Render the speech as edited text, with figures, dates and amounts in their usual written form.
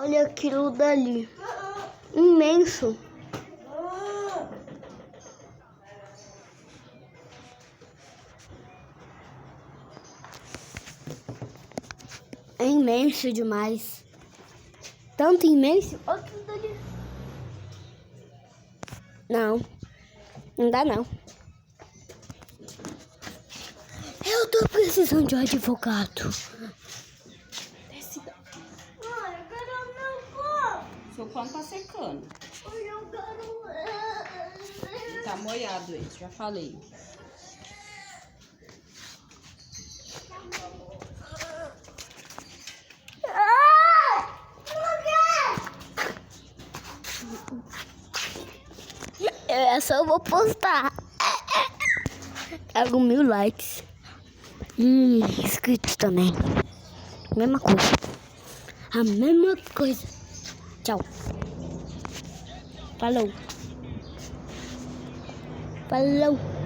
Olha aquilo dali. Imenso. É imenso demais. Tanto imenso. Olha aquilo dali. Não. Não dá não. Eu tô precisando de um advogado. Olha, eu quero meu pão. Seu pano tá secando. Eu quero... Tá molhado esse, já falei. Essa eu vou postar. Pego 1000 likes. E inscritos também. Mesma coisa. A mesma coisa. Tchau. Falou. Falou.